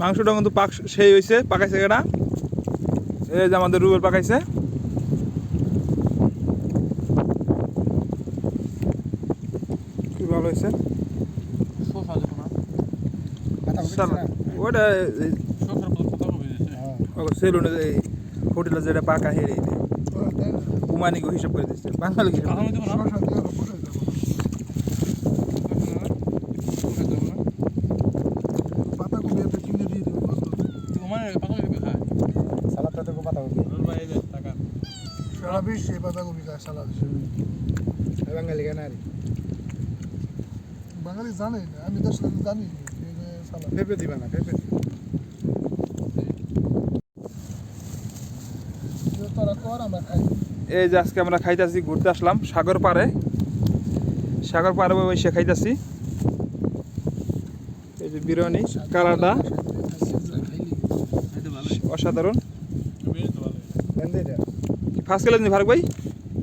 মাংসটা কিন্তু পাক সেই হয়েছে, পাকাইছে কেনা এই যে আমাদের রুবেল পাকাইছে। কি ভালো হয়েছে ওটা সেলুনে হোটেলে যেটা পাকা হেরে উমানি হিসাব করে দিচ্ছে বাঙালি বাঙালি জানে আমি তো জানি পেঁপে দিবা না পেঁপে এই যে আজকে আমরা খাইতেছি, ঘুরতে আসলাম সাগর পাড়ে বসে খাইতেছি। এই যে বিরিয়ানি কালারটা অসাধারণ। ফার্স্ট খেলেন ফারুক ভাই?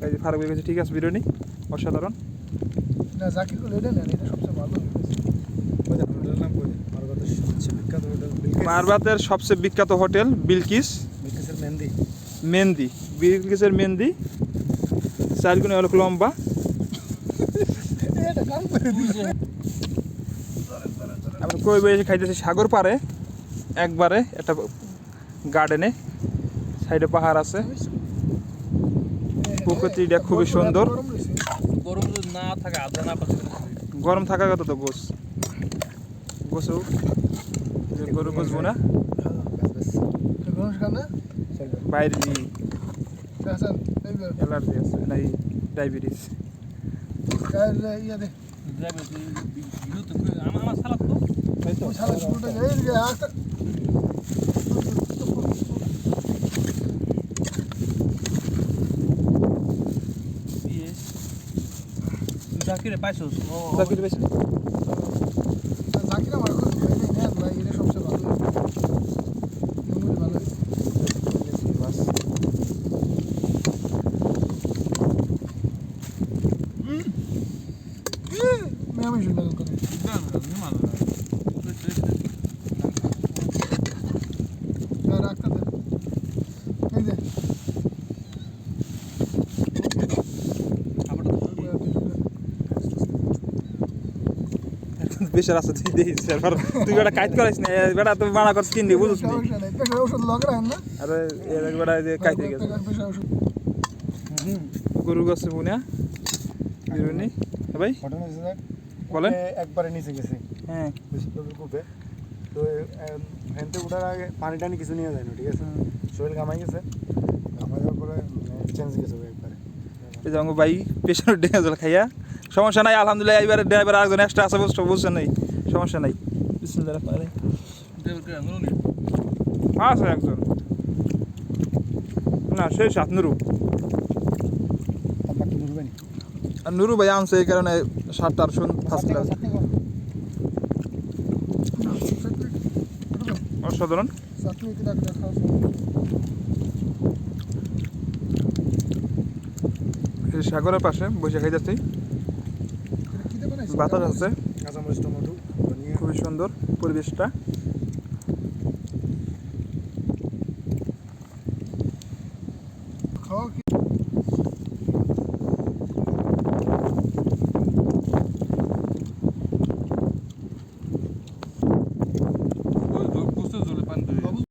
এই যে ফারুক ভাই কাছে ঠিক আছে, বিরিয়ানি অসাধারণ। মারবাতের সবচেয়ে বিখ্যাত হোটেল বিলকিস বিলকিসের মেহেন্দি। চারগুণে হলো লম্বা। আমরা কই বসে খাইতেছি সাগর পাড়ে, একবারে একটা গার্ডেনে, সাইডে পাহাড় আছে, প্রকৃতিটা খুবই সুন্দর। গরম থাকার কথা তো গোসও গরু গোসবো না বাইরে অ্যালার্জি আছে নাই ডায়াবেটিস। জাকিরে পাইছস? জাকিরে পাইছস? জাকির আমার এটা সবচেয়ে ভালো ভালো আমি শুনলাম করে রাখতে দে এই যে বেশার আছে তুই দেখিস এবার তুই বেটা কাজ করিস না বেটা তুই মানা করছিস কিনবি বুঝছিস না ওষুধ লগ রাখেন না আরে এর বেটা যে কাইতে গেছে গরু গাছে বুনা বিরুনি ভাই ঘটনা হয়েছে বলেন একবারে নিচে গেছে। হ্যাঁ বেশি কূপে তো হেনতে উঠার আগে পানি টানি কিছু নিয়ে যায় না, ঠিক আছে, শরীর ঘামাই গেছে, ঘামাই যাওয়ার পরে চেঞ্জ গেছে একবারে। এই যে আমার ভাই পেছনের ডেঙ্গা জল খাইয়া সমস্যা নাই আলহামদুলিল্লাহ। এইবারে ড্রাইভার আরেকজন এক্সট্রা আছে বুঝছেন নাই, সমস্যা নাই। বিসমিল্লাহ রহমানির রহিম। আছে একজন না সেই সাত নুরু আর নুরু ভাই আনছে এই কারণে সাতটা আর শুন ফার্স্ট ক্লাস অসাধারণ। সাগরের পাশে বসে খাই যাচ্ছি, বাতাস আছে, খুবই সুন্দর পরিবেশটা।